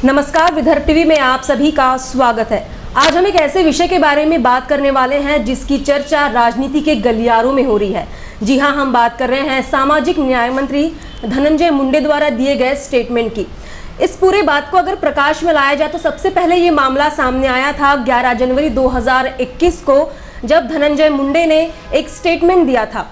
नमस्कार, विदर्भ टीवी में आप सभी का स्वागत है। आज हम एक ऐसे विषय के बारे में बात करने वाले हैं जिसकी चर्चा राजनीति के गलियारों में हो रही है। जी हां, हम बात कर रहे हैं सामाजिक न्याय मंत्री धनंजय मुंडे द्वारा दिए गए स्टेटमेंट की। इस पूरे बात को अगर प्रकाश में लाया जाए तो सबसे पहले ये मामला सामने आया था 11 जनवरी 2021 को, जब धनंजय मुंडे ने एक स्टेटमेंट दिया था।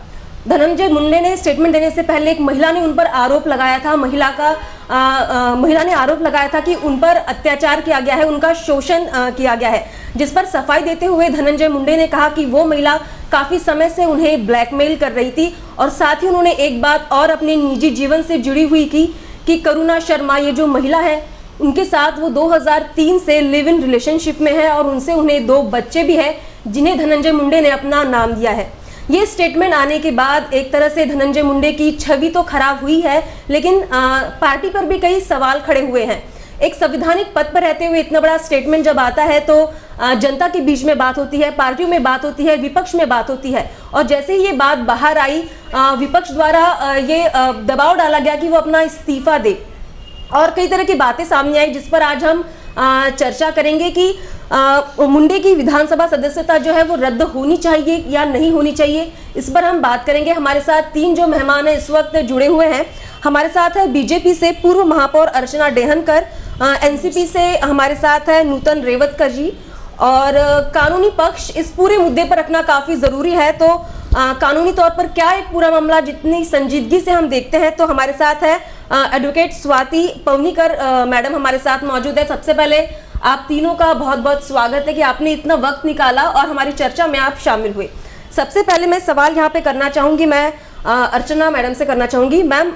धनंजय मुंडे ने स्टेटमेंट देने से पहले एक महिला ने उन पर आरोप लगाया था। महिला ने आरोप लगाया था कि उन पर अत्याचार किया गया है, उनका शोषण किया गया है, जिस पर सफाई देते हुए धनंजय मुंडे ने कहा कि वो महिला काफी समय से उन्हें ब्लैकमेल कर रही थी। और साथ ही उन्होंने एक बात और अपने निजी जीवन से जुड़ी हुई की कि करुणा शर्मा, ये जो महिला है, उनके साथ वो 2003 से लिव इन रिलेशनशिप में है और उनसे उन्हें 2 बच्चे भी हैं, जिन्हें धनंजय मुंडे ने अपना नाम दिया है। ये स्टेटमेंट आने के बाद एक तरह से धनंजय मुंडे की छवि तो खराब हुई है, लेकिन पार्टी पर भी कई सवाल खड़े हुए हैं। एक संवैधानिक पद पर रहते हुए इतना बड़ा स्टेटमेंट जब आता है तो जनता के बीच में बात होती है, पार्टियों में बात होती है, विपक्ष में बात होती है। और जैसे ही ये बात बाहर आई, विपक्ष द्वारा ये दबाव डाला गया कि वो अपना इस्तीफा दे और कई तरह की बातें सामने आई, जिस पर आज हम चर्चा करेंगे कि मुंडे की विधानसभा सदस्यता जो है वो रद्द होनी चाहिए या नहीं होनी चाहिए। इस पर हम बात करेंगे। हमारे साथ 3 जो मेहमान हैं इस वक्त जुड़े हुए हैं। हमारे साथ है बीजेपी से पूर्व महापौर अर्चना डेहनकर, एनसीपी से हमारे साथ है नूतन रेवतकर जी। और कानूनी पक्ष इस पूरे मुद्दे पर रखना काफी जरूरी है, तो कानूनी तौर पर क्या एक पूरा मामला जितनी संजीदगी से हम देखते हैं, तो हमारे साथ है एडवोकेट स्वाति पवनीकर मैडम हमारे साथ मौजूद है। सबसे पहले आप तीनों का बहुत बहुत स्वागत है कि आपने इतना वक्त निकाला और हमारी चर्चा में आप शामिल हुए। सबसे पहले मैं सवाल यहाँ पे करना चाहूँगी, मैं अर्चना मैडम से करना चाहूँगी। मैम,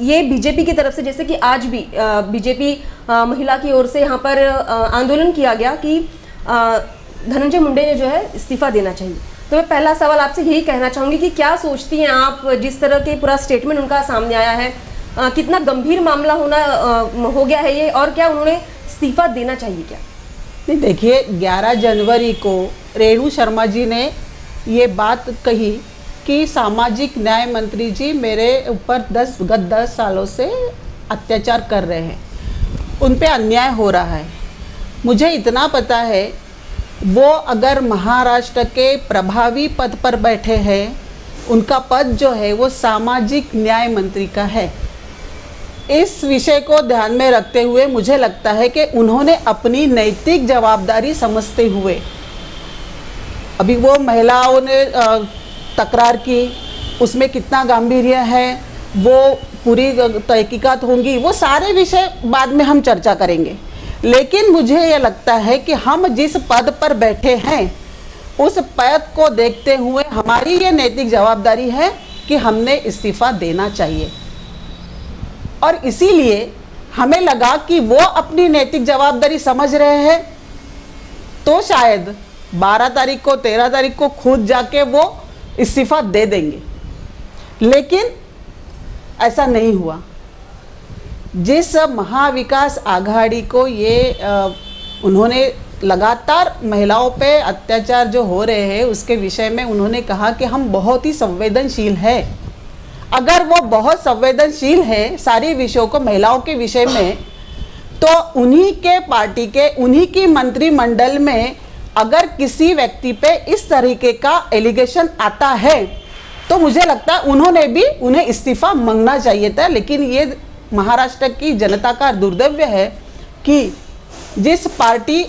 ये बीजेपी की तरफ से, जैसे कि आज भी बीजेपी महिला की ओर से यहाँ पर आंदोलन किया गया कि धनंजय मुंडे ने जो है इस्तीफा देना चाहिए, तो मैं पहला सवाल आपसे यही कहना चाहूँगी कि क्या सोचती हैं आप, जिस तरह के पूरा स्टेटमेंट उनका सामने आया है, कितना गंभीर मामला हो गया है ये, और क्या उन्होंने इस्तीफा देना चाहिए क्या? नहीं, देखिए 11 जनवरी को रेणु शर्मा जी ने ये बात कही कि सामाजिक न्याय मंत्री जी मेरे ऊपर गत 10 सालों से अत्याचार कर रहे हैं, उन पे अन्याय हो रहा है। मुझे इतना पता है, वो अगर महाराष्ट्र के प्रभावी पद पर बैठे हैं, उनका पद जो है वो सामाजिक न्याय मंत्री का है। इस विषय को ध्यान में रखते हुए मुझे लगता है कि उन्होंने अपनी नैतिक जवाबदारी समझते हुए, अभी वो महिलाओं ने तकरार की, उसमें कितना गांभीर्य है, वो पूरी तहकीकात होंगी, वो सारे विषय बाद में हम चर्चा करेंगे। लेकिन मुझे ये लगता है कि हम जिस पद पर बैठे हैं, उस पद को देखते हुए हमारी ये नैतिक जवाबदारी है कि हमने इस्तीफा देना चाहिए। और इसीलिए हमें लगा कि वो अपनी नैतिक जवाबदारी समझ रहे हैं, तो शायद 12 तारीख को 13 तारीख को खुद जाके वो इस्तीफा दे देंगे। लेकिन ऐसा नहीं हुआ। जिस महाविकास आघाड़ी को ये उन्होंने लगातार महिलाओं पे अत्याचार जो हो रहे हैं उसके विषय में उन्होंने कहा कि हम बहुत ही संवेदनशील है। अगर वो बहुत संवेदनशील है सारी विषयों को, महिलाओं के विषय में, तो उन्हीं के पार्टी के, उन्हीं की मंत्रिमंडल में अगर किसी व्यक्ति पे इस तरीके का एलिगेशन आता है तो मुझे लगता है उन्होंने भी उन्हें इस्तीफा मांगना चाहिए था। लेकिन ये महाराष्ट्र की जनता का दुर्दैव है कि जिस पार्टी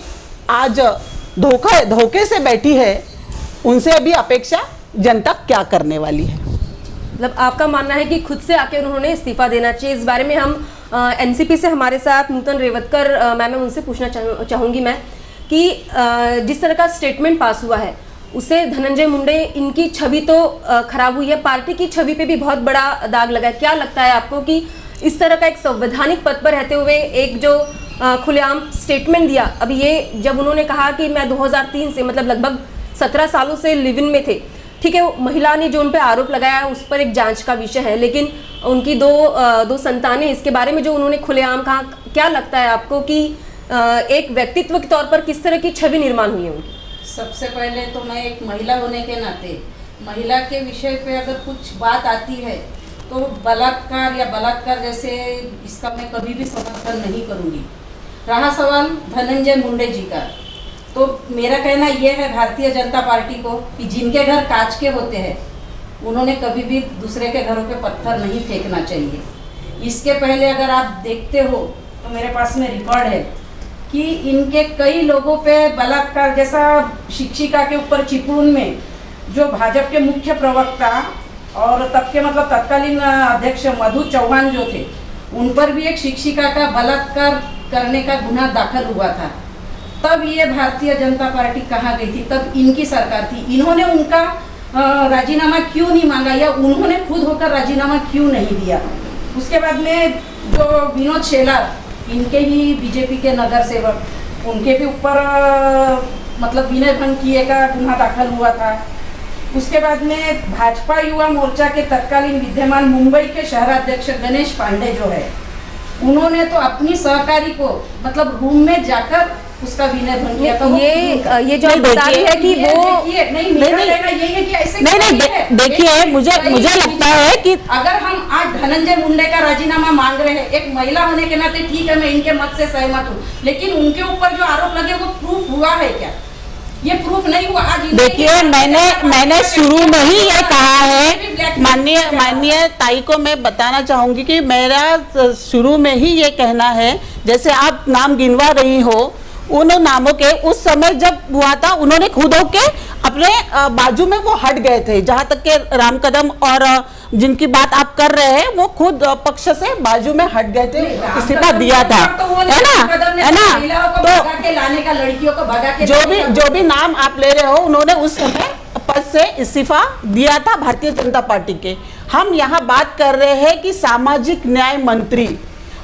आज धोखे से बैठी है, उनसे अभी अपेक्षा जनता क्या करने वाली है। मतलब आपका मानना है कि खुद से आके उन्होंने इस्तीफा देना चाहिए। इस बारे में हम एनसीपी से हमारे साथ नूतन रेवतकर मैम, उनसे पूछना चाहूँगी मैं कि जिस तरह का स्टेटमेंट पास हुआ है उससे धनंजय मुंडे, इनकी छवि तो खराब हुई है, पार्टी की छवि पे भी बहुत बड़ा दाग लगा है। क्या लगता है आपको कि इस तरह का एक संवैधानिक पद पर रहते हुए एक जो खुलेआम स्टेटमेंट दिया, अभी ये जब उन्होंने कहा कि मैं 2003 से, मतलब लगभग 17 सालों से लिव इन में थे, ठीक है, महिला ने जो उन पे आरोप लगाया उस पर एक जांच का विषय है, लेकिन उनकी दो संतानें, इसके बारे में जो उन्होंने खुलेआम कहा, क्या लगता है आपको कि एक व्यक्तित्व के तौर पर किस तरह की छवि निर्माण हुई है उनकी? सबसे पहले तो मैं एक महिला होने के नाते महिला के विषय पे अगर कुछ बात आती है तो बलात्कार या बलात्कार जैसे इसका मैं कभी भी समर्थन नहीं करूँगी। रहा सवाल धनंजय मुंडे जी का, तो मेरा कहना यह है भारतीय जनता पार्टी को कि जिनके घर कांच के होते हैं उन्होंने कभी भी दूसरे के घरों पे पत्थर नहीं फेंकना चाहिए। इसके पहले अगर आप देखते हो तो मेरे पास में रिकॉर्ड है कि इनके कई लोगों पे बलात्कार, जैसा शिक्षिका के ऊपर चिपळूण में जो भाजपा के मुख्य प्रवक्ता और तब के मतलब तत्कालीन अध्यक्ष मधु चौहान जो थे, उन पर भी एक शिक्षिका का बलात्कार करने का गुनाह दाखिल हुआ था। तब ये भारतीय जनता पार्टी कहाँ गई थी? तब इनकी सरकार थी। इन्होंने उनका राजीनामा क्यों नहीं मांगा या उन्होंने खुद होकर राजीनामा क्यों नहीं दिया? उसके बाद में जो विनोद शेलार, इनके ही बीजेपी के नगर सेवक, उनके भी ऊपर मतलब विनय भंग किए का गुनाह दाखिल हुआ था। उसके बाद में भाजपा युवा मोर्चा के तत्कालीन विद्यमान मुंबई के शहराध्यक्ष गणेश पांडे जो है, उन्होंने तो अपनी सहकारी को मतलब रूम में जाकर उसका विनय भंग किया। तो ये जो बता रही है कि वो नहीं, यही है कि ऐसे नहीं, देखिए मुझे लगता है कि अगर हम आज धनंजय मुंडे का राजीनामा मांग रहे हैं, एक महिला होने के नाते ठीक है, मैं इनके मत से सहमत हूँ, लेकिन उनके ऊपर जो आरोप लगे वो प्रूफ हुआ है क्या? ये प्रूफ नहीं हुआ। आज देखिए मैंने शुरू में ही ये कहा है, माननीय ताई को मैं बताना चाहूंगी कि मेरा शुरू में ही ये कहना है, जैसे आप नाम गिनवा रही हो, उन नामों के उस समय जब हुआ था उन्होंने खुद होके अपने बाजू में वो हट गए थे। जहां तक के राम कदम और जिनकी बात आप कर रहे हैं वो खुद पक्ष से बाजू में हट गए थे, इस्तीफा दिया था, है ना? तो लाने का, लड़कियों को भगा के जो भी नाम आप ले रहे हो, उन्होंने उस समय पद से इस्तीफा दिया था भारतीय जनता पार्टी के। हम यहाँ बात कर रहे हैं कि सामाजिक न्याय मंत्री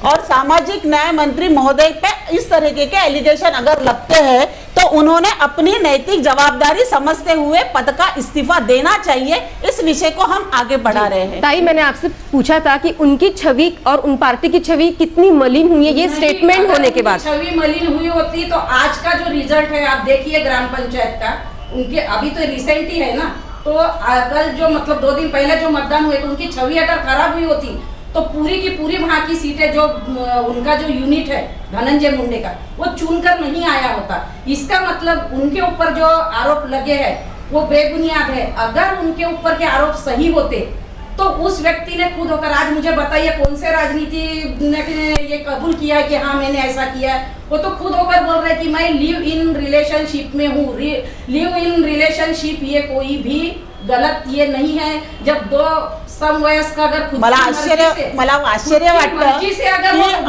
और सामाजिक न्याय मंत्री महोदय पे इस तरीके के एलिगेशन अगर लगते हैं तो उन्होंने अपनी नैतिक जवाबदारी समझते हुए पद का इस्तीफा देना चाहिए। इस विषय को हम आगे बढ़ा रहे हैं। ताई, मैंने आपसे पूछा था कि उनकी छवि और उन पार्टी की छवि कितनी मलिन हुई है ये स्टेटमेंट होने के बाद। छवि मलिन हुई होती तो आज का जो रिजल्ट है आप देखिए ग्राम पंचायत का, उनके अभी तो रिसेंट ही है ना, तो कल जो मतलब 2 दिन पहले जो मतदान हुए तो उनकी छवि अगर खराब हुई होती तो पूरी की पूरी वहाँ की सीटें जो उनका जो यूनिट है धनंजय मुंडे का, वो चुनकर नहीं आया होता। इसका मतलब उनके ऊपर जो आरोप लगे हैं वो बेबुनियाद है। अगर उनके ऊपर के आरोप सही होते तो उस व्यक्ति ने खुद होकर, आज मुझे बताइए कौन से राजनीति ने ये कबूल किया है कि हाँ मैंने ऐसा किया है? वो तो खुद होकर बोल रहे कि मैं लिव इन रिलेशनशिप में हूँ। लिव इन रिलेशनशिप ये कोई भी गलत ये नाही है। जब 2 समवयस्क अगर मला आश्चर्य वाटतं की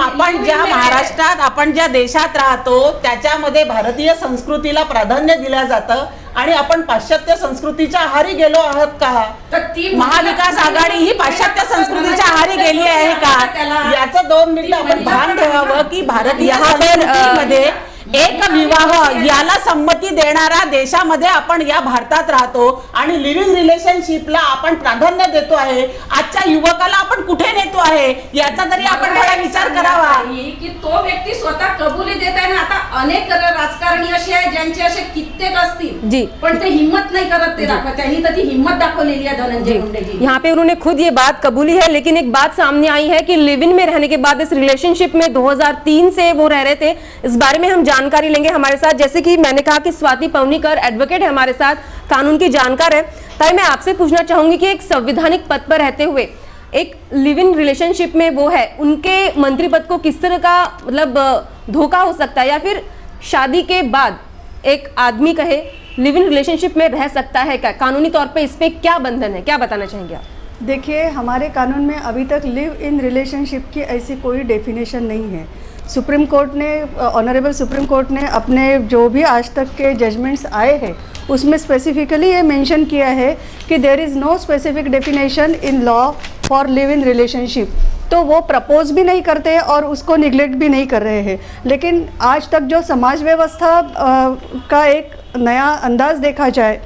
आपण ज्या महाराष्ट्रात, आपण ज्या देशात राहतो त्याच्यामध्ये भारतीय संस्कृतीला प्राधान्य दिलं जातं आणि आपण पाश्चात्य संस्कृतीच्या आहारी गेलो आहात का? महाविकास आघाडी ही पाश्चात्य संस्कृतीच्या आहारी गेली आहे का? याचं 2 मिनिटं आपण भान ठेवावं की भारतीय संस्कृतीमध्ये एक विवाह याला संमती देणारा देशामध्ये आपण या भारतात राहतो आणि लिव्हिंग रिलेशनशिपला आपण प्राधान्य देतो आहे। आजच्या युवकाला आपण कुठे नेतो आहे याचा तरी आपण थोडा विचार करावा की तो व्यक्ती स्वतः कबुली देत आहे ना। आता अनेक राजकारणी असे आहेत ज्यांचे असे कित्येक असतील पण ते हिम्मत नाही करत ते दाखवत। त्यांनी तर ती हिम्मत दाखवलेली आहे धनंजय मुंडे जी। यहाँ पे उन्होंने खुद ये बात कबूली है, लेकिन एक बात सामने आई है कि लिव इन में रहने के बाद इस रिलेशनशिप में 2003 से वो रह रहे थे। इस बारे में हम जानकारी लेंगे हमारे साथ, जैसे कि मैंने कहा कि स्वाति पवनीकर एडवोकेट है हमारे साथ, कानून की जानकार है। ताई, मैं आपसे पूछना चाहूंगी कि एक संवैधानिक पद पर रहते हुए एक लिव इन रिलेशनशिप में वो है, उनके मंत्री पद को किस तरह का मतलब धोखा हो सकता है, या फिर शादी के बाद एक आदमी कहे लिव इन रिलेशनशिप में रह सकता है क्या? कानूनी तौर पे इस पे क्या बंधन है, क्या बताना चाहेंगे आप? देखिए, हमारे कानून में अभी तक लिव इन रिलेशनशिप की ऐसी कोई डेफिनेशन नहीं है। सुप्रीम कोर्ट ने, ऑनरेबल सुप्रीम कोर्ट ने अपने जो भी आज तक के जजमेंट्स आए हैं उसमें स्पेसिफिकली ये मेंशन किया है कि there is no specific definition in law for live in relationship. तो वो प्रपोज भी नहीं करते और उसको निगलेक्ट भी नहीं कर रहे हैं। लेकिन आज तक जो समाज व्यवस्था का एक नया अंदाज़ देखा जाए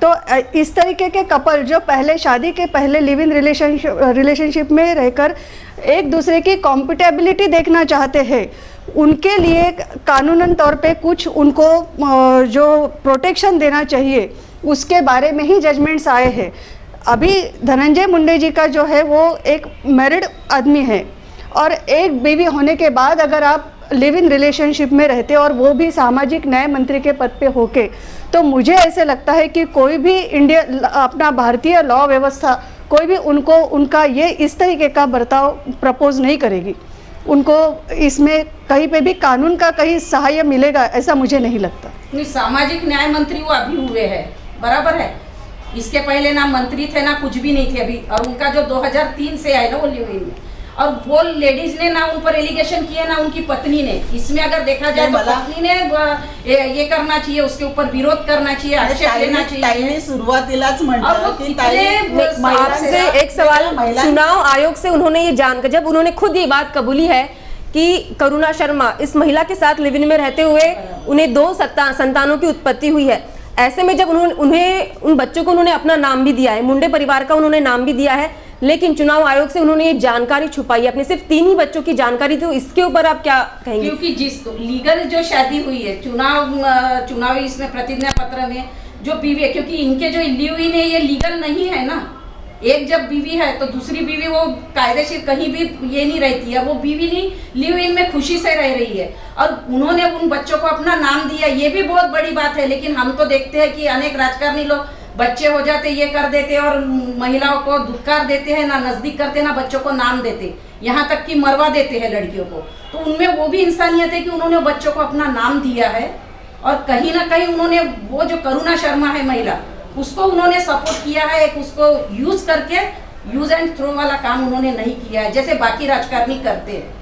तो इस तरीके के कपल जो पहले शादी के पहले लिव इन रिलेशनशिप में रहकर एक दूसरे की कॉम्पिटेबिलिटी देखना चाहते हैं, उनके लिए कानूनन तौर पे कुछ उनको जो प्रोटेक्शन देना चाहिए उसके बारे में ही जजमेंट्स आए हैं। अभी धनंजय मुंडे जी का जो है वो एक मैरिड आदमी है और एक बीवी होने के बाद अगर आप लिव इन रिलेशनशिप में रहते और वो भी सामाजिक न्याय मंत्री के पद पे होके, तो मुझे ऐसे लगता है कि कोई भी इंडिया अपना भारतीय लॉ व्यवस्था कोई भी उनको उनका ये इस तरीके का बर्ताव प्रपोज नहीं करेगी। उनको इसमें कहीं पे भी कानून का कहीं सहाय मिलेगा ऐसा मुझे नहीं लगता। नहीं, सामाजिक न्याय मंत्री वो अभी हुए हैं, बराबर है। इसके पहले ना मंत्री थे ना कुछ भी नहीं थे अभी, और उनका जो 2003 से आए ना वो लिव इन में, और वो लेडीज ने ना उन पर एलिगेशन किया ना उनकी पत्नी ने। इसमें अगर देखा जाए तो पत्नी ने ये करना चाहिए, उसके ऊपर विरोध करना चाहिए, आक्षेप लेना चाहिए। सुरुवातीलाच आपसे एक सवाल, चुनाव आयोग से उन्होंने ये जानकर, जब उन्होंने खुद ये बात कबूली है कि करुणा शर्मा इस महिला के साथ लिव इन में रहते हुए उन्हें 2 संतानों की उत्पत्ति हुई है, ऐसे में जब उन्हें उन बच्चों को उन्होंने अपना नाम भी दिया है, मुंडे परिवार का उन्होंने नाम भी दिया है, लेकिन चुनाव आयोग से उन्होंने ये जानकारी छुपाई है, अपने सिर्फ 3 ही बच्चों की जानकारी थी। तो इसके ऊपर आप क्या कहेंगे? क्योंकि जिस लीगल जो शादी हुई है चुनावी इसमें प्रतिज्ञा पत्र में जो बीवी है, क्योंकि इनके जो लिव इन है ये लीगल नहीं है ना। एक जब बीवी है तो दूसरी बीवी वो कायदेशीर कहीं भी ये नहीं रहती है, वो बीवी नहीं लिव इन में खुशी से रह रही है, और उन्होंने उन बच्चों को अपना नाम दिया, ये भी बहुत बड़ी बात है। लेकिन हम तो देखते हैं कि अनेक राजकारणी लोग बच्चे हो जाते ये कर देते और महिलाओं को दुत्कार देते हैं, ना नजदीक करते ना बच्चों को नाम देते, यहाँ तक कि मरवा देते हैं लड़कियों को। तो उनमें वो भी इंसानियत है कि उन्होंने बच्चों को अपना नाम दिया है, और कहीं ना कहीं उन्होंने वो जो करुणा शर्मा है महिला, उसको उन्होंने सपोर्ट किया है, एक उसको यूज करके यूज एंड थ्रो वाला काम उन्होंने नहीं किया है जैसे बाकी राजकारणी करते हैं।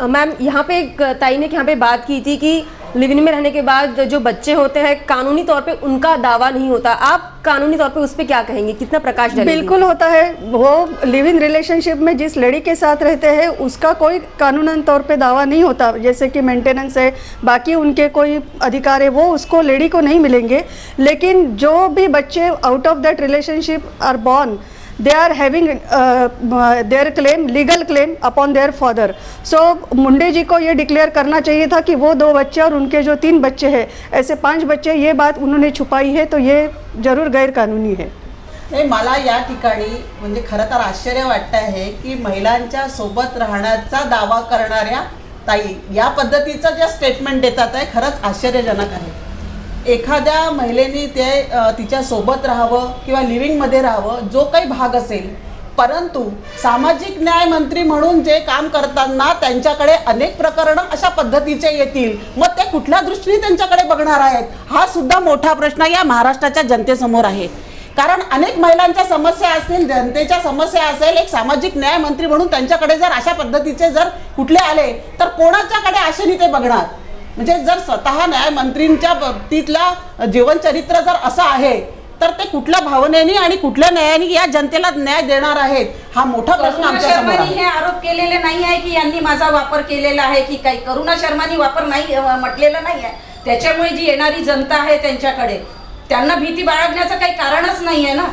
मैम, यहाँ पे एक ताई ने यहाँ पे बात की थी कि लिव इन में रहने के बाद जो बच्चे होते हैं कानूनी तौर पे उनका दावा नहीं होता, आप कानूनी तौर पे उस पे क्या कहेंगे, कितना प्रकाश डालेंगे? बिल्कुल होता है। वो लिव इन रिलेशनशिप में जिस लड़की के साथ रहते हैं उसका कोई कानूनन तौर पे दावा नहीं होता, जैसे कि मेंटेनेंस है, बाकी उनके कोई अधिकार है वो उसको लेडी को नहीं मिलेंगे। लेकिन जो भी बच्चे out of that relationship are born, they are having their claim, legal claim upon their father. So मुंडे जी को ये डिक्लेयर करना चाहिए था कि वो 2 बच्चे और उनके जो 3 बच्चे हैं, ऐसे 5 बच्चे, ये बात उन्होंने छुपाई है, तो ये जरूर गैर कानूनी है। नाही, मला या ठिकाणी म्हणजे खरं तर आश्चर्य वाटत आहे की महिलांच्या सोबत राहण्याचा दावा करणाऱ्या ताई या पद्धतीचं जे स्टेटमेंट देतात आहे खरंच आश्चर्यजनक आहे। एखाद्या महिलेने ते तिच्या सोबत राहावं किंवा लिव्हिंगमध्ये राहावं जो काही भाग असेल, परंतु सामाजिक न्याय मंत्री म्हणून जे काम करताना त्यांच्याकडे अनेक प्रकरणं अशा पद्धतीचे येतील, मग ते कुठल्या दृष्टीने त्यांच्याकडे बघणार आहेत हा सुद्धा मोठा प्रश्न या महाराष्ट्राच्या जनतेसमोर आहे। कारण अनेक महिलांच्या समस्या असतील, जनतेच्या समस्या असेल, एक सामाजिक न्याय मंत्री म्हणून त्यांच्याकडे जर अशा पद्धतीचे जर कुठले आले तर कोणाच्याकडे आशेने ते बघणार? म्हणजे जर स्वतः न्यायमंत्रींच्या बाबतीतला जीवनचरित्र जर असं आहे तर ते कुठल्या भावनेने आणि कुठल्या न्यायाने या जनतेला न्याय देणार आहेत हा मोठा प्रश्न आमच्या समोर आहे। हे आरोप केलेले नाही आहे की यांनी माझा वापर केलेला आहे की काही, करुणा शर्मानी वापर नाही म्हटलेला नाही आहे। त्याच्यामुळे जी येणारी जनता आहे त्यांच्याकडे त्यांना भीती बाळगण्याचं काही कारणच नाही आहे ना।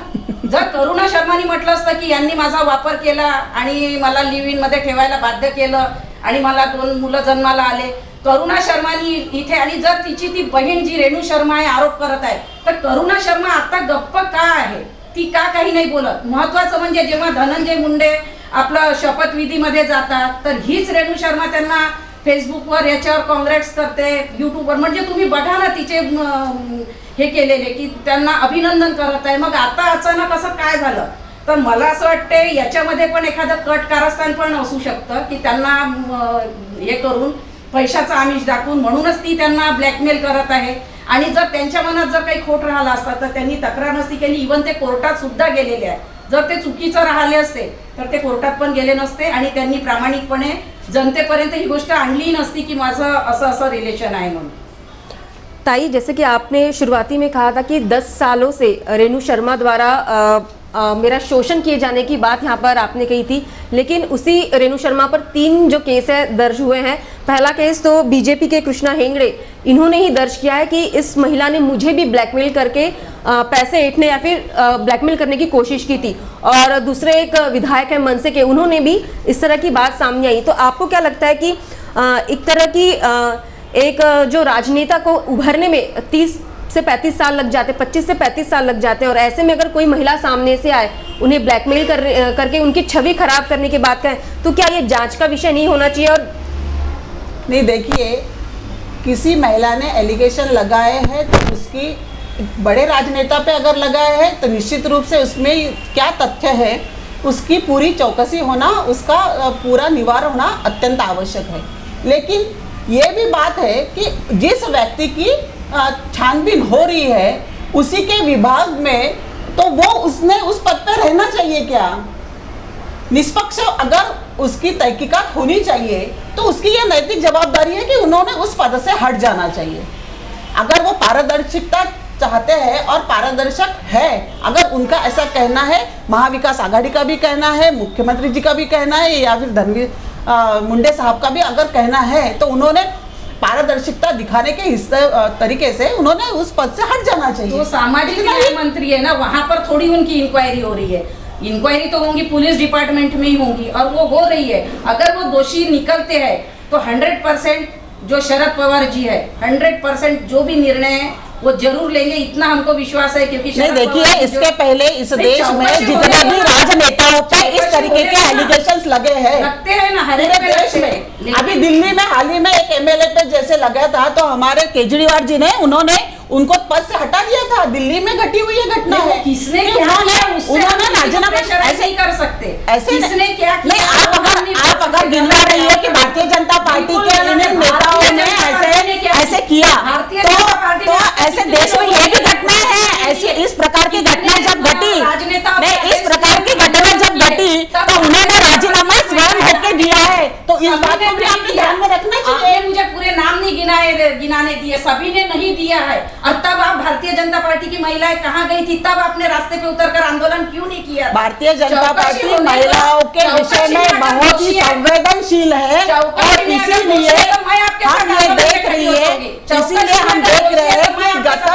जर करुणा शर्मानी म्हटलं असतं की यांनी माझा वापर केला आणि मला लिव्ह इन मध्ये ठेवायला बाध्य केलं आणि मला 2 मुलं जन्माला आले, करुणा शर्मानी इथे, आणि जर तिची ती बहीण जी रेणू शर्मा आहे आरोप करत आहे, तर करुणा शर्मा आता गप्प का आहे? ती का काही नाही बोलत? महत्वाचं म्हणजे जेव्हा धनंजय मुंडे आपलं शपथविधीमध्ये जातात तर हीच रेणू शर्मा त्यांना फेसबुकवर याच्यावर काँग्रेस करते, यूट्यूबवर, म्हणजे तुम्ही बघा ना तिचे हे केलेले की त्यांना अभिनंदन करत आहे। मग आता अचानक असं काय झालं? तर मला असं वाटते याच्यामध्ये पण एखादं कट कारस्थान पण असू शकतं की त्यांना हे करून पैशाचा आमिष दाखवून, म्हणूनच ती त्यांना ब्लॅकमेल करत आहे। आणि जर त्यांच्या मनात जर काही खोट राहिला असता तर त्यांनी तक्रार नसती केली, इव्हन ते कोर्टात सुद्धा गेलेले आहे। जर ते चुकीचं राहिले असते तर ते कोर्टात पण गेले नसते आणि त्यांनी प्रामाणिकपणे जनतेपर्यंत ही गोष्ट आणली नसती की माझं असं रिलेशन आहे म्हणून। ताई, जैसे कि आपने शुरुआती में कहा था कि 10 सालों से रेणु शर्मा द्वारा मेरा शोषण किए जाने की बात यहाँ पर आपने कही थी, लेकिन उसी रेणु शर्मा पर 3 जो केस है दर्ज हुए हैं। पहला केस तो बीजेपी के कृष्णा हेगड़े इन्होंने ही दर्ज किया है कि इस महिला ने मुझे भी ब्लैकमेल करके पैसे ऐंठने या फिर ब्लैकमेल करने की कोशिश की थी, और दूसरे एक विधायक है मनसे के, उन्होंने भी इस तरह की बात सामने आई। तो आपको क्या लगता है कि एक तरह की एक जो राजनेता को उभरने में 30 से 35 साल लग जाते, 25 से 35 साल लग जाते हैं, और ऐसे में अगर कोई महिला सामने से आए उन्हें ब्लैकमेल करके उनकी छवि खराब करने की बात करें, तो क्या ये जांच का विषय नहीं होना चाहिए? और नहीं देखिए, किसी महिला ने एलिगेशन लगाए हैं तो उसकी बड़े राजनेता पे अगर लगाए हैं तो निश्चित रूप से उसमें क्या तथ्य है उसकी पूरी चौकसी होना, उसका पूरा निवारण होना अत्यंत आवश्यक है। लेकिन ये भी बात है कि जिस व्यक्ति की छानबीन हो रही है उसी के विभाग में, तो वो उसने उस पद पर रहना चाहिए क्या? निष्पक्ष अगर उसकी तहकीकात होनी चाहिए तो उसकी यह नैतिक जवाबदारी है कि उन्होंने उस पद से हट जाना चाहिए। अगर वो पारदर्शिता चाहते हैं और पारदर्शक है, अगर उनका ऐसा कहना है, महाविकास आघाड़ी का भी कहना है, मुख्यमंत्री जी का भी कहना है, या फिर धनंजय मुंडे साहब का भी अगर कहना है, तो उन्होंने पारदर्शिता दिखाने के तरीके से उन्होंने उस पद से हट जाना चाहिए। तो सामाजिक न्याय मंत्री है ना, वहां पर थोड़ी उनकी इंक्वायरी हो रही है। इंक्वायरी तो होंगी पुलिस डिपार्टमेंट में ही होंगी, और वो हो रही है। अगर वो दोषी निकलते हैं तो 100% जो शरद पवार जी है 100% जो भी निर्णय है वो जरूर लेंगे, इतना हमको विश्वास है। क्योंकि नहीं देखिए, इसके पहले इस देश में जितने भी राजनेताओं पे इस तरीके के एलिगेशंस लगे हैं, लगते हैं ना हर एक देश में। अभी दिल्ली में हाल ही में एक एमएलए पे जैसे लगा था, तो हमारे केजरीवाल जी ने उन्होंने उनको पद से हटा दिया था। दिल्ली में घटी हुई ये घटना है। किसने कि क्या किया, उन्होंने राजीनामा ऐसे ही कर सकते, ऐसे किसने क्या किया? नहीं, आप अगर गिनवा रही है कि भारतीय जनता पार्टी के इन नेताओं ने ऐसे किया, तो ऐसे देश में ये भी घटना है। ऐसी इस प्रकार की घटना जब घटी, नहीं इस प्रकार की घटना जब घटी तो उन्होंने राजीनामा स्वयं होकर दिया है। तो इस बात को भी आपने ध्यान में रखना चाहिए। आपने मुझे पूरे नाम नहीं गिनाने दिए, सभी ने नहीं दिया है। और तब आप भारतीय जनता पार्टी की महिलाएं कहाँ गई थी? तब आपने रास्ते पे उतरकर आंदोलन क्यों नहीं किया? भारतीय जनता पार्टी महिलाओं के विषय में बहुत ही संवेदनशील है, और इसीलिए हम ये देख रही है, इसीलिए हम देख रहे हैं कि गत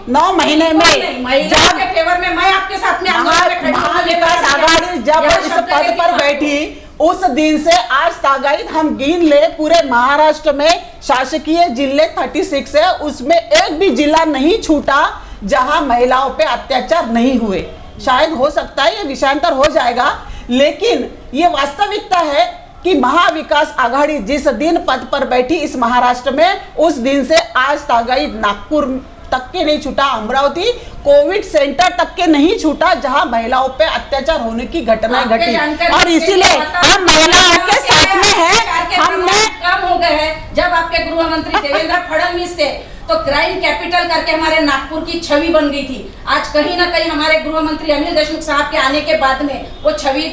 9 महीने में महिलाओं के फेवर में मैं आपके साथ में महाविकास आघाड़ी जब इस पद पर बैठी, उस दिन से आज तागायत हम गिन ले, पूरे महाराष्ट्र में शासकीय जिले 36 है, उसमें एक भी जिला नहीं छूटा जहां महिलाओं पे अत्याचार नहीं हुए। शायद हो सकता है ये विषयांतर हो जाएगा, लेकिन ये वास्तविकता है कि महाविकास आघाड़ी जिस दिन पद पर बैठी इस महाराष्ट्र में, उस दिन से आज तागायत नागपुर तक के नहीं छूटा, अमरावती कोविड सेंटर तक के नहीं छूटा जहां महिलाओं पे अत्याचार होने की घटनाएं घटी। और इसीलिए हम महिलाओं के साथ में हैं। हमने कम हो गए हैं। जब आपके गृह मंत्री देवेंद्र फडणवीस थे तो क्राइम कैपिटल करके हमारे नागपुर की छवि बन गई थी। आज कहीं ना कहीं हमारे गृह मंत्री अनिल देशमुख साहब के आने के बाद में वो छवि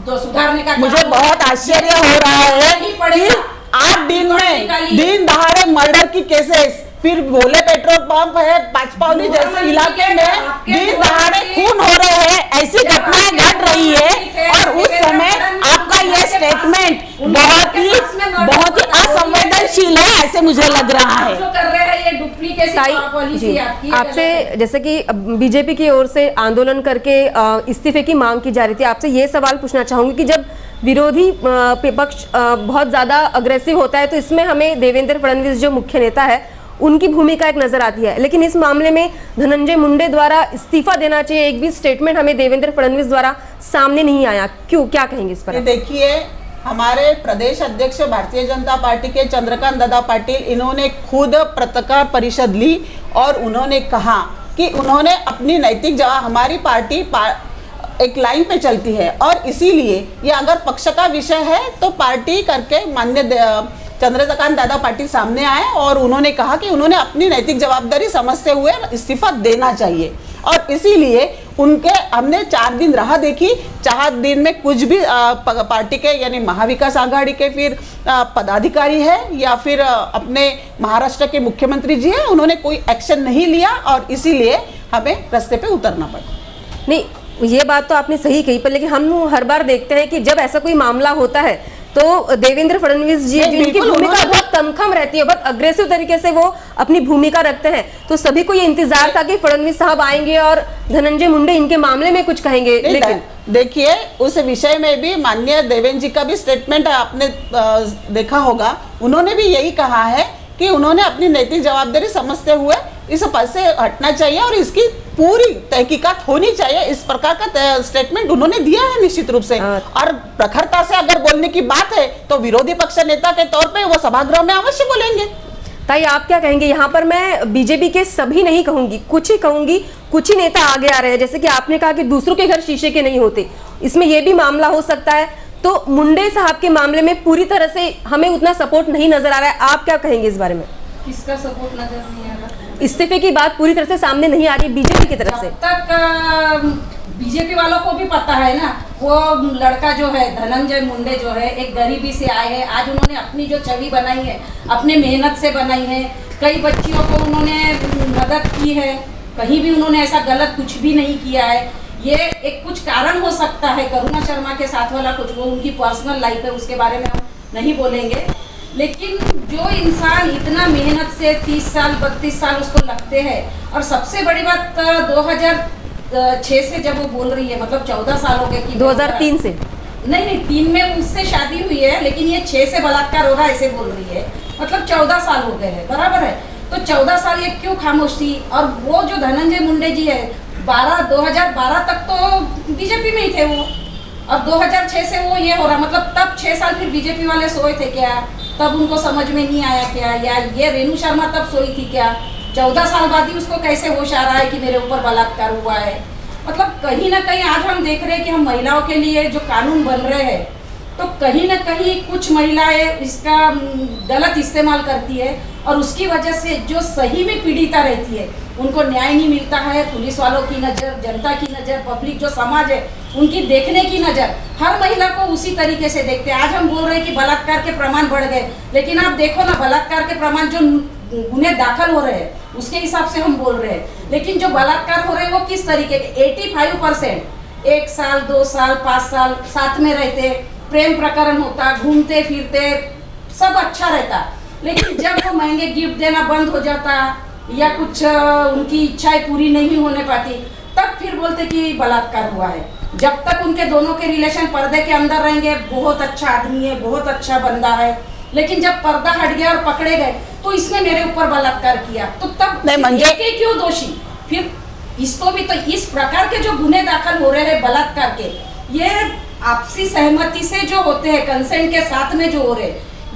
सुधारने का मुझे बहुत आश्चर्य हो रहा है कि 8 दिन में दिन दहाड़े मर्डर की केसेस, फिर भोले पेट्रोल पंप है, पाचपावली जैसे इलाके में दिन दहाड़े खून हो रहे हैं, ऐसी घटनाएं घट रही है। और उस समय आपका ये स्टेटमेंट बहुत ही असंवेदनशील है, ऐसे मुझे लग रहा है। जो कर रहे हैं ये डुप्लीकेसी पॉलिसी आपकी। आपसे जैसे कि बीजेपी की ओर से आंदोलन करके इस्तीफे की मांग की जा रही थी, आपसे ये सवाल पूछना चाहूंगी कि जब विरोधी विपक्ष बहुत ज्यादा अग्रेसिव होता है तो इसमें हमें देवेंद्र फडणवीस जो मुख्य नेता है उनकी भूमिका एक नजर आती है, लेकिन इस मामले में धनंजय मुंडे द्वारा इस्तीफा देना चाहिए, एक भी स्टेटमेंट हमें देवेंद्र फडणवीस द्वारा सामने नहीं आया। क्यों, क्या कहेंगे इस पर? देखिए, हमारे प्रदेश अध्यक्ष भारतीय जनता पार्टी के चंद्रकांत दादा पाटिल, इन्होंने खुद पत्रकार परिषद ली और उन्होंने कहा कि उन्होंने अपनी नैतिक जवाब, हमारी पार्टी एक लाइन पे चलती है और इसीलिए ये अगर पक्ष का विषय है तो पार्टी करके माननीय चंद्रकांत दादा पाटिल सामने आए और उन्होंने कहा कि उन्होंने अपनी नैतिक जवाबदारी समझते हुए इस्तीफा देना चाहिए। और इसीलिए उनके हमने 4 दिन राह देखी। 4 दिन में कुछ भी पार्टी के यानी महाविकास आघाड़ी के फिर पदाधिकारी है या फिर अपने महाराष्ट्र के मुख्यमंत्री जी है, उन्होंने कोई एक्शन नहीं लिया और इसीलिए हमें रास्ते पे उतरना पड़ा। नहीं, ये बात तो आपने सही कही, पर लेकिन हम हर बार देखते हैं कि जब ऐसा कोई मामला होता है तो देवेंद्र फडणवीस जी जिनकी भूमिका बहुत तमखम रहती है, बहुत अग्रेसिव तरीके से वो अपनी भूमिका रखते हैं, तो सभी को ये इंतजार था कि फडणवीस साहब आएंगे और धनंजय मुंडे इनके मामले में कुछ कहेंगे। लेकिन देखिए, उस विषय में भी माननीय देवेंद्र जी का भी स्टेटमेंट आपने देखा होगा, उन्होंने भी यही कहा है कि उन्होंने अपनी नैतिक जवाबदारी समझते हुए इस पद से हटना चाहिए और इसकी पूरी तहकीकात होनी चाहिए, इस प्रकार का स्टेटमेंट उन्होंने दिया है निश्चित रूप से। और प्रखरता से अगर बोलने की बात है तो विरोधी पक्ष नेता के तौर पे वो सभागृह में अवश्य बोलेंगे। ताई आप क्या कहेंगे? यहाँ पर मैं बीजेपी के सभी नहीं कहूंगी, कुछ ही कहूंगी, कुछ ही नेता आगे आ रहे हैं। जैसे कि आपने कहा कि दूसरों के घर शीशे के नहीं होते, इसमें यह भी मामला हो सकता है। तो मुंडे साहब के मामले में पूरी तरह से हमें उतना सपोर्ट नहीं नजर आ रहा है, आप क्या कहेंगे इस बारे में? किसका सपोर्ट नजर नहीं आ रहा? इस्तीफे की बात पूरी तरह से सामने नहीं आ रही बीजेपी की तरफ से। जब तक बीजेपी वालों को भी पता है ना, वो लड़का जो है धनंजय मुंडे जो है एक गरीबी से आए हैं। आज उन्होंने अपनी जो छवि बनाई है अपने मेहनत से बनाई है, कई बच्चियों को उन्होंने मदद की है, कहीं भी उन्होंने ऐसा गलत कुछ भी नहीं किया है। ये एक कुछ कारण हो सकता है करुणा शर्मा के साथ वाला कुछ, वो उनकी पर्सनल लाइफ है, उसके बारे में हम नहीं बोलेंगे। लेकिन जो इंसान इतना मेहनत से 30 साल 32 साल उसको लगते हैं, और सबसे बड़ी बात 2006 से जब वो बोल रही है, मतलब 14 साल हो गए कि 2003 से नहीं 3 में उससे शादी हुई है, लेकिन ये 6 से बलात्कार हो रहा है ऐसे बोल रही है, मतलब 14 साल हो गए हैं, बराबर है। तो 14 साल ये क्यों खामोश थी? और वो जो धनंजय मुंडे जी है 2012 तक तो बीजेपी में ही थे वो, अब 2006 से वो ये हो रहा, मतलब तब 6 साल फिर बीजेपी वाले सोए थे क्या? तब उनको समझ में नहीं आया क्या? या ये रेणु शर्मा तब सोई थी क्या? 14 साल बाद ही उसको कैसे होश आ रहा है कि मेरे ऊपर बलात्कार हुआ है? मतलब कहीं ना कहीं आज हम देख रहे हैं कि हम महिलाओं के लिए जो कानून बन रहे हैं, तो कहीं ना कहीं कुछ महिलाएं इसका गलत इस्तेमाल करती है, और उसकी वजह से जो सही में पीड़िता रहती है उनको न्याय नहीं मिलता है। पुलिस वालों की नज़र, जनता की नज़र, पब्लिक जो समाज है उनकी देखने की नज़र हर महिला को उसी तरीके से देखते हैं। आज हम बोल रहे हैं कि बलात्कार के प्रमाण बढ़ गए, लेकिन आप देखो ना बलात्कार के प्रमाण जो गुन्हे दाखिल हो रहे हैं उसके हिसाब से हम बोल रहे हैं, लेकिन जो बलात्कार हो रहे हैं वो किस तरीके के? 85% 1 साल 2 साल 5 साल साथ में रहते, प्रेम प्रकरण होता, घूमते फिरते, सब अच्छा रहता, लेकिन जब वो महंगे गिफ्ट देना बंद हो जाता या कुछ उनकी इच्छाएं पूरी नहीं होने पाती, तब फिर बोलते कि बलात्कार हुआ है। जब तक उनके दोनों के रिलेशन पर्दे के अंदर रहेंगे, बहुत अच्छा आदमी है, बहुत अच्छा बंदा है, लेकिन जब पर्दा हट गया और पकड़े गए तो इसने मेरे ऊपर बलात्कार किया, तो तब के क्यों दोषी? फिर इसको भी तो इस प्रकार के जो गुन्हे दाखिल हो रहे हैं बलात्कार के, ये आपसी सहमति से जो होते हैं, कंसेंट के साथ में जो हो रहे,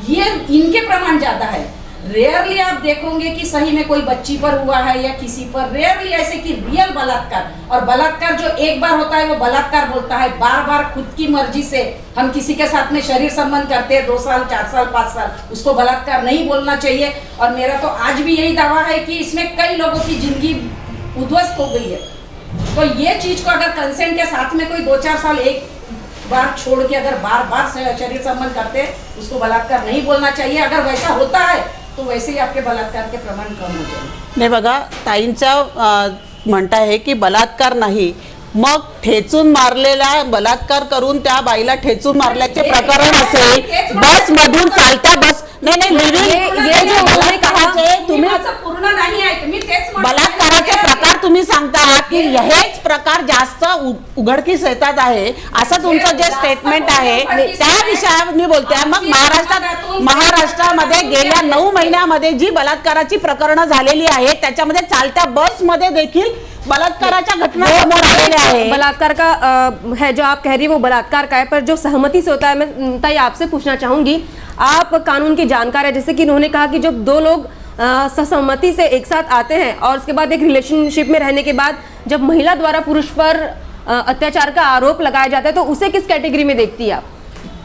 ये इनके प्रमाण ज्यादा है। रेयरली आप देखोगे कि सही में कोई बच्ची पर हुआ है या किसी पर, रेयरली ऐसे कि रियल बलात्कार। और बलात्कार जो एक बार होता है वो बलात्कार बोलता है, बार बार खुद की मर्जी से हम किसी के साथ में शरीर संबंध करते हैं 2 साल 4 साल 5 साल, उसको बलात्कार नहीं बोलना चाहिए। और मेरा तो आज भी यही दावा है कि इसमें कई लोगों की जिंदगी उद्ध्वस्त हो गई है। तो ये चीज को अगर कंसेंट के साथ में कोई 2-4 साल एक बार छोड़ के अगर बार बार शरीर संबंध करते हैं, उसको बलात्कार नहीं बोलना चाहिए। अगर वैसा होता है तो वैसे ही आपके बलात्कार के प्रमाण कम हो जाएंगे। नाही बघा, ताईंच्या म्हणता आहे की बलात्कार नाही, मग ठेचून मारलेला बलात्कार करून त्या बाईला ठेचून मारल्याचे प्रकरण असेल, बस मधून चालत्या बस तुम्ही पूर्ण नाही आहे, मी तेच बलात्काराचे प्रकार तुम्ही सांगता की हेच प्रकार जास्त उघडकीस येतात आहे, असं तुमचं जे स्टेटमेंट आहे त्या विषयावर मी बोलते। मग महाराष्ट्रामध्ये गेल्या 9 महिन्यामध्ये जी बलात्काराची प्रकरणं झालेली आहेत त्याच्यामध्ये चालत्या बसमध्ये देखील बलात्काराच्या घटना समोर आलेल्या आहेत। बलात्कार का है जो आप कह रही है वो बलात्कार का है, पर जो सहमति से होता है, मैं ताई आपसे पूछना चाहूंगी, आप कानून की जानकार है, जैसे कि इन्होंने कहा कि जब 2 लोग सहमति से एक साथ आते हैं और उसके बाद एक रिलेशनशिप में रहने के बाद जब महिला द्वारा पुरुष पर अत्याचार का आरोप लगाया जाता है तो उसे किस कैटेगरी में देखती है आप?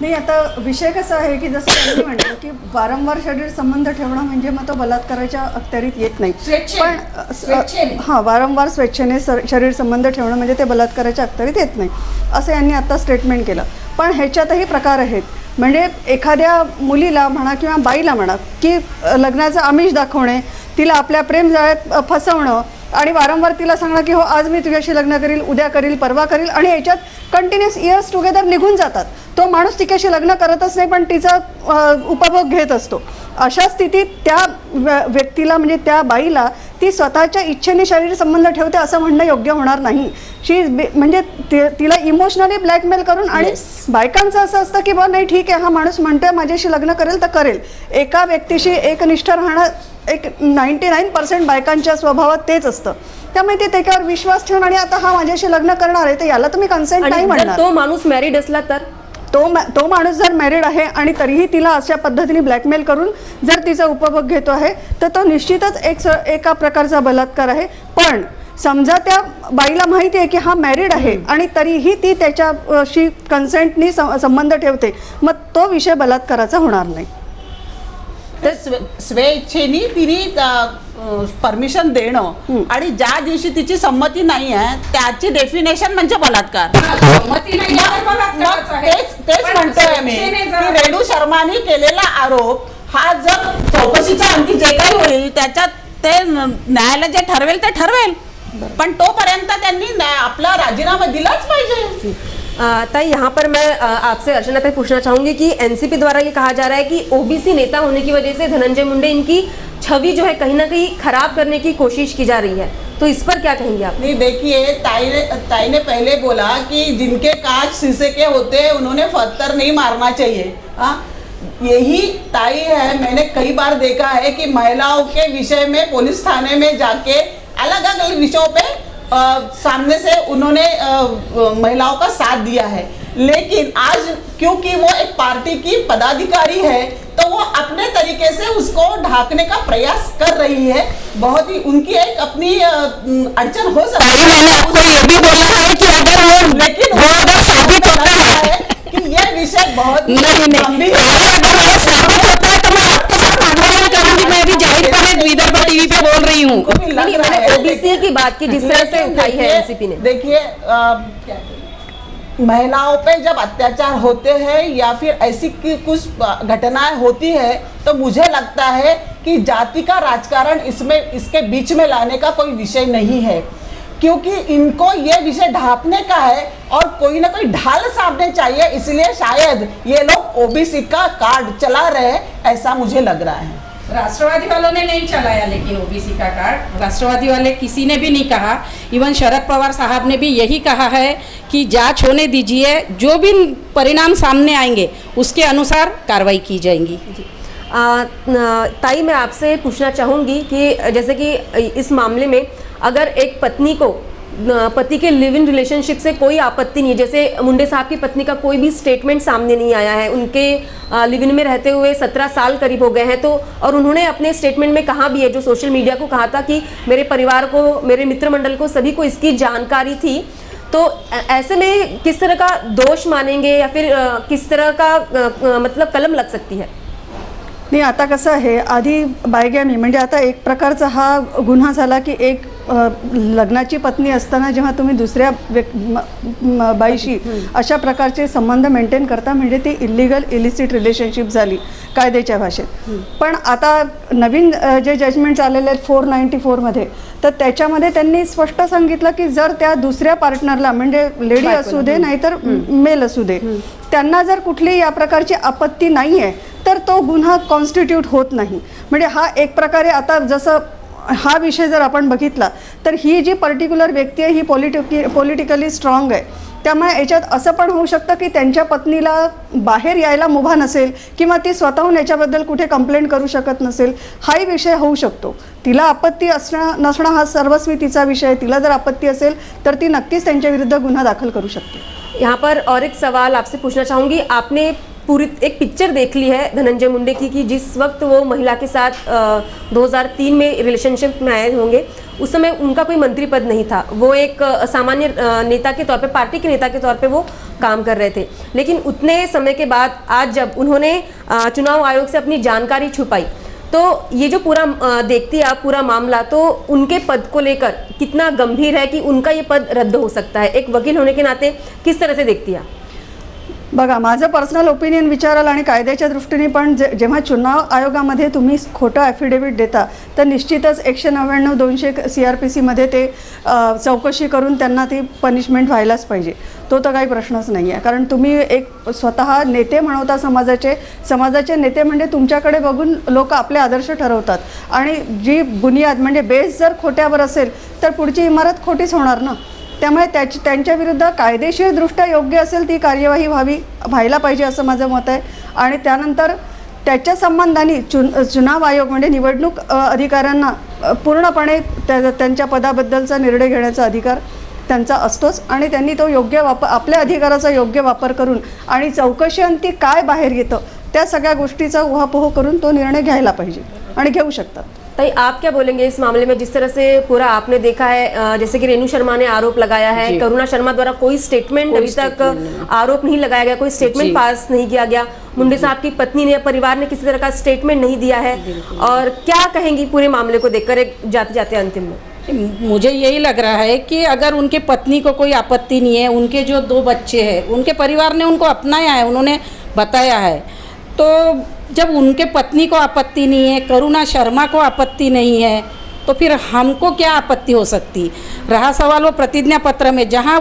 नाही, आता विषय कसा आहे की जसं त्यांनी म्हटलं की वारंवार शरीर संबंध ठेवणं म्हणजे मग तो बलात्काराच्या अखत्यारीत येत नाही, पण हां वारंवार स्वेच्छेने शरीर संबंध ठेवणं म्हणजे ते बलात्काराच्या अखत्यारीत येत नाही असं यांनी आता स्टेटमेंट केलं। पण ह्याच्यातही प्रकार आहेत, म्हणजे एखाद्या मुलीला म्हणा किंवा बाईला म्हणा की लग्नाचं आमिष दाखवणे, तिला आपल्या प्रेमजाळ्यात फसवणं आणि वारंवार तिला सांगणं की हो आज मी तुझ्याशी लग्न करील, उद्या करील, परवा करील, आणि याच्यात कंटिन्युअस इयर्स टुगेदर निघून जातात। तो माणूस तिच्याशी लग्न करतच नाही पण तिचा उपभोग घेत असतो। अशा स्थितीत त्या व्यक्तीला म्हणजे त्या बाईला ती स्वतःच्या इच्छेने शरीर संबंध ठेवते असं म्हणणं योग्य होणार नाही। शी म्हणजे तिला इमोशनली ब्लॅकमेल करून, आणि बायकांचं असं असतं की बा नाही ठीक आहे हा माणूस म्हणतोय माझ्याशी लग्न करेल तर करेल, एका व्यक्तीशी एकनिष्ठ राहणं एक 99% बायकांच्या स्वभावात तेच असतं. त्यामुळे ते त्याच्यावर विश्वास ठेवून आणि आता हा माझ्याशी लग्न करणार आहे तर याला तुम्ही कन्सेंट नाही आणि जर म्हणणार. तो माणूस मॅरिड असला तर तो माणूस जर मॅरिड आहे आणि तरीही तिला अशा पद्धतीने ब्लॅकमेल करून जर तिचा उपभोग घेतो आहे तर तो निश्चितच एका प्रकारचा बलात्कार आहे. पण समजा त्या बाईला माहिती आहे की हा मॅरिड आहे आणि तरीही ती त्याच्याशी कन्सेंटनी संबंध ठेवते, मग तो विषय बलात्काराचा होणार नाही. तर स्वेच्छेने तिने परमिशन देणं आणि ज्या दिवशी तिची संमती नाही आहे त्याची डेफिनेशन म्हणजे बलात्कार. संमती नाही आहे, बलात्काराचा आहे. तेच पण म्हणतोय मी स्वेच्छेने की जर- रेणू शर्माने केलेला आरोप हा जर चौकशीच्या अंती जे काही होईल त्याच्यात ते न्यायालय जे ठरवेल ते ठरवेल, पण तोपर्यंत त्यांनी आपला राजीनामा दिलाच पाहिजे. ताई, यहाँ पर मैं आपसे अर्चना ताई पूछना चाहूंगी कि एनसीपी द्वारा ये कहा जा रहा है कि ओबीसी नेता होने की वजह से धनंजय मुंडे इनकी छवि जो है कहीं ना कहीं खराब करने की कोशिश की जा रही है, तो इस पर क्या कहेंगे आप? नहीं, देखिए ताई ने पहले बोला कि जिनके कांच शीशे के होते हैं उन्होंने पत्थर नहीं मारना चाहिए. यही ताई है. मैंने कई बार देखा है कि महिलाओं के विषय में पुलिस थाने में जाके अलग अलग विषयों पे सामने से उन्होंने महिलाओं का साथ दिया है, लेकिन आज क्योंकि वो एक पार्टी की पदाधिकारी है तो वो अपने तरीके से उसको ढांकने का प्रयास कर रही है. बहुत ही उनकी एक अपनी अड़चन हो सकती है. लेकिन वो अगर साबित होता है कि ये विषय बहुत गंभीर विदर्भ टीवी पे बोल रही हूँ. नहीं, मैंने ओबीसी की बात की जिस तरह से उठाई है एनसीपी ने. देखिए महिलाओं पे जब अत्याचार होते हैं या फिर ऐसी कुछ घटनाएं होती है तो मुझे लगता है कि जाति का राजकारण इसके बीच में लाने का कोई विषय नहीं है, क्योंकि इनको ये विषय ढांपने का है और कोई ना कोई ढाल सामने चाहिए. इसलिए शायद ये लोग ओबीसी का कार्ड चला रहे हैं, ऐसा मुझे लग रहा है. राष्ट्रवादी वालों ने नहीं चलाया, लेकिन ओबीसी का कार्ड राष्ट्रवादी वाले किसी ने भी नहीं कहा. इवन शरद पवार साहब ने भी यही कहा है कि जांच होने दीजिए, जो भी परिणाम सामने आएंगे उसके अनुसार कार्रवाई की जाएंगी. ताई, मैं आपसे पूछना चाहूँगी कि जैसे कि इस मामले में अगर एक पत्नी को पति के लिव इन रिलेशनशिप से कोई आपत्ति नहीं है, जैसे मुंडे साहब की पत्नी का कोई भी स्टेटमेंट सामने नहीं आया है, उनके लिव इन में रहते हुए 17 साल करीब हो गए हैं, तो और उन्होंने अपने स्टेटमेंट में कहा भी है, जो सोशल मीडिया को कहा था कि मेरे परिवार को, मेरे मित्र मंडल को, सभी को इसकी जानकारी थी, तो ऐसे में किस तरह का दोष मानेंगे या फिर किस तरह का मतलब कलम लग सकती है? नाही, आता कसं आहे, आधी बायगॅमी म्हणजे आता एक प्रकारचा हा गुन्हा झाला की एक लग्नाची पत्नी असताना जेव्हा तुम्ही दुसऱ्या बाईशी अशा प्रकारचे संबंध मेंटेन करता म्हणजे ती इलिगल इलिसिट रिलेशनशिप झाली कायद्याच्या भाषेत. पण आता नवीन जे जजमेंट्स आलेले आहेत 494मध्ये, तर त्याच्यामध्ये त्यांनी स्पष्ट सांगितलं की जर त्या दुसऱ्या पार्टनरला म्हणजे लेडी असू दे नाहीतर मेल असू दे, त्यांना जर कुठली या प्रकारची आपत्ती नाही आहे तर तो गुन्हा कॉन्स्टिट्यूट होत नाही. म्हणजे हा एक प्रकारे आता जसं हा विषय जर आपण बघितला तर ही जी पर्टिक्युलर व्यक्ती आहे ही पॉलिटिकली स्ट्रॉंग आहे, त्यामुळे याच्यात असं पण होऊ शकतं की त्यांच्या पत्नीला बाहेर यायला मुभा नसेल किंवा ती स्वतःहून याच्याबद्दल कुठे कंप्लेंट करू शकत नसेल, हाही विषय होऊ शकतो. तिला आपत्ती नसणं हा सर्वस्वी तिचा विषय आहे. तिला जर आपत्ती असेल तर ती नक्कीच त्यांच्या विरुद्ध गुन्हा दाखल करू शकते. यहाँ पर और एक सवाल आपसे पूछना चाहूँगी, आपने पूरी एक पिक्चर देख ली है धनंजय मुंडे की कि जिस वक्त वो महिला के साथ 2003 में रिलेशनशिप में आए होंगे, उस समय उनका कोई मंत्री पद नहीं था, वो एक सामान्य नेता के तौर पे, पार्टी के नेता के तौर पे वो काम कर रहे थे. लेकिन उतने समय के बाद आज जब उन्होंने चुनाव आयोग से अपनी जानकारी छुपाई, तो ये जो पूरा देखती है आप पूरा मामला, तो उनके पद को लेकर कितना गंभीर है कि उनका ये पद रद्द हो सकता है, एक वकील होने के नाते किस तरह से देखती है? बघा, माझं पर्सनल ओपिनियन विचाराल आणि कायद्याच्या दृष्टीने पण जेव्हा चुनाव आयोगामध्ये तुम्ही खोटं ॲफिडेविट देता तर निश्चितच 199-200 CRPCमध्ये ते चौकशी करून त्यांना ती पनिशमेंट व्हायलाच पाहिजे. तो तर काही प्रश्नच नाही आहे, कारण तुम्ही एक स्वतः नेते म्हणवता समाजाचे नेते म्हणजे तुमच्याकडे बघून लोक आपले आदर्श ठरवतात आणि जी बुनियाद म्हणजे बेस जर खोट्यावर असेल तर पुढची इमारत खोटीच होणार ना. त्यामुळे त्यांच्या विरुद्ध कायदेशीरदृष्ट्या योग्य असेल ती कार्यवाही व्हायला पाहिजे असं माझं मत आहे. आणि त्यानंतर त्याच्या संबंधाने चुनाव आयोग म्हणजे निवडणूक अधिकाऱ्यांना पूर्णपणे त्यांच्या पदाबद्दलचा निर्णय घेण्याचा अधिकार त्यांचा असतोच आणि त्यांनी तो योग्य आपल्या अधिकाराचा योग्य वापर करून आणि चौकशी अंती काय बाहेर येतं त्या सगळ्या गोष्टीचा उहापोह करून तो निर्णय घ्यायला पाहिजे आणि घेऊ शकतात। ताई, आप क्या बोलेंगे इस मामले में? जिस तरह से पूरा आपने देखा है, जैसे कि रेणु शर्मा ने आरोप लगाया है, करुणा शर्मा द्वारा कोई स्टेटमेंट अभी तक आरोप नहीं लगाया गया, कोई स्टेटमेंट पास नहीं किया गया, मुंडे साहब की पत्नी ने, परिवार ने किसी तरह का स्टेटमेंट नहीं दिया है, और क्या कहेंगी पूरे मामले को देखकर एक जाते जाते अंतिम में? मुझे यही लग रहा है कि अगर उनके पत्नी को कोई आपत्ति नहीं है, उनके जो 2 बच्चे हैं, उनके परिवार ने उनको अपनाया है, उन्होंने बताया है, तो जब उनके पत्नी को आपत्ति नहीं है, करुणा शर्मा को आपत्ति नहीं है, तो फिर हमको क्या आपत्ति हो सकती? रहा सवाल वो प्रतिज्ञा पत्र में, जहाँ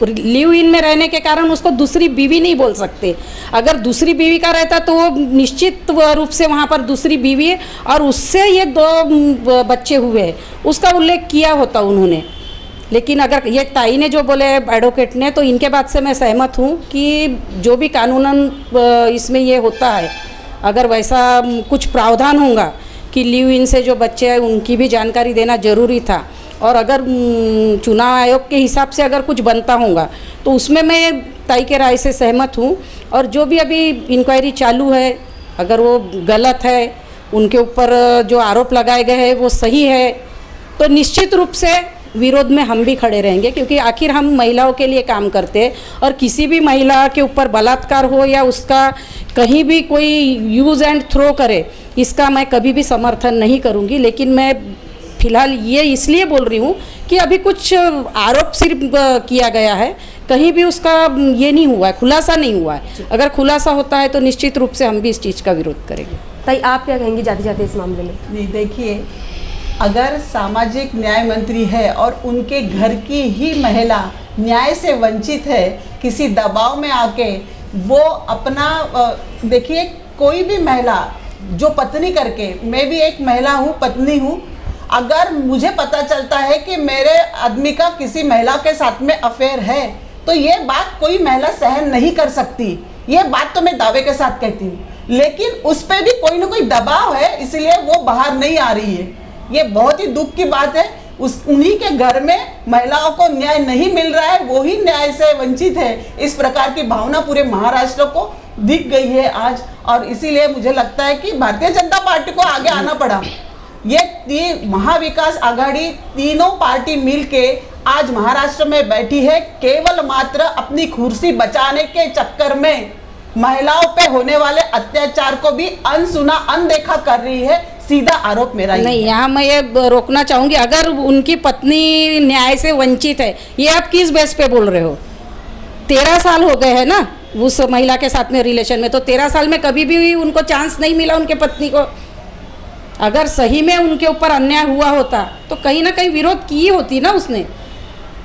लिव इन में रहने के कारण उसको दूसरी बीवी नहीं बोल सकते। अगर दूसरी बीवी का रहता तो वो निश्चित रूप से वहाँ पर दूसरी बीवी है और उससे ये 2 बच्चे हुए, उसका उल्लेख किया होता उन्होंने। लेकिन अगर ये ताई ने जो बोले एडवोकेट ने, तो इनके बात से मैं सहमत हूँ कि जो भी कानूनन इसमें ये होता है, अगर वैसा कुछ प्रावधान होगा कि लिव इन से जो बच्चे हैं उनकी भी जानकारी देना ज़रूरी था, और अगर चुनाव आयोग के हिसाब से अगर कुछ बनता होगा तो उसमें मैं ताई के राय से सहमत हूँ। और जो भी अभी इंक्वायरी चालू है, अगर वो गलत है, उनके ऊपर जो आरोप लगाए गए हैं वो सही है, तो निश्चित रूप से विरोध में हम भी खड़े रहेंगे, क्योंकि आखिर हम महिलाओं के लिए काम करते हैं और किसी भी महिला के ऊपर बलात्कार हो या उसका कहीं भी कोई यूज़ एंड थ्रो करे, इसका मैं कभी भी समर्थन नहीं करूँगी। लेकिन मैं फिलहाल ये इसलिए बोल रही हूँ कि अभी कुछ आरोप सिर्फ किया गया है, कहीं भी उसका ये नहीं हुआ है, खुलासा नहीं हुआ है। अगर खुलासा होता है तो निश्चित रूप से हम भी इस चीज़ का विरोध करेंगे। ताई, आप क्या कहेंगी जाते जाते इस मामले में? नहीं, देखिए, अगर सामाजिक न्याय मंत्री है और उनके घर की ही महिला न्याय से वंचित है, किसी दबाव में आके वो अपना, देखिए, कोई भी महिला जो पत्नी करके, मैं भी एक महिला हूँ, पत्नी हूँ, अगर मुझे पता चलता है कि मेरे आदमी का किसी महिला के साथ में अफेयर है, तो ये बात कोई महिला सहन नहीं कर सकती। ये बात तो मैं दावे के साथ कहती हूँ, लेकिन उस पर भी कोई ना कोई दबाव है, इसलिए वो बाहर नहीं आ रही है। ये बहुत ही दुख की बात है। उन्हीं के घर में महिलाओं को न्याय नहीं मिल रहा है, वो ही न्याय से वंचित है। इस प्रकार की भावना पूरे महाराष्ट्र को दिख गई है आज, और इसीलिए मुझे लगता है कि भारतीय जनता पार्टी को आगे आना पड़ा। ये महाविकास आघाड़ी, तीनों पार्टी मिलके आज महाराष्ट्र में बैठी है, केवल मात्र अपनी कुर्सी बचाने के चक्कर में महिलाओं पे होने वाले अत्याचार को भी अनसुना अनदेखा कर रही है। सीधा आरोप मेरा नहीं, यहाँ मैं ये रोकना चाहूँगी, अगर उनकी पत्नी न्याय से वंचित है, ये आप किस बेस पे बोल रहे हो? 13 साल हो गए हैं ना उस महिला के साथ में रिलेशन में, तो 13 साल में कभी भी उनको चांस नहीं मिला उनके पत्नी को। अगर सही में उनके ऊपर अन्याय हुआ होता तो कहीं ना कहीं विरोध की होती ना उसने।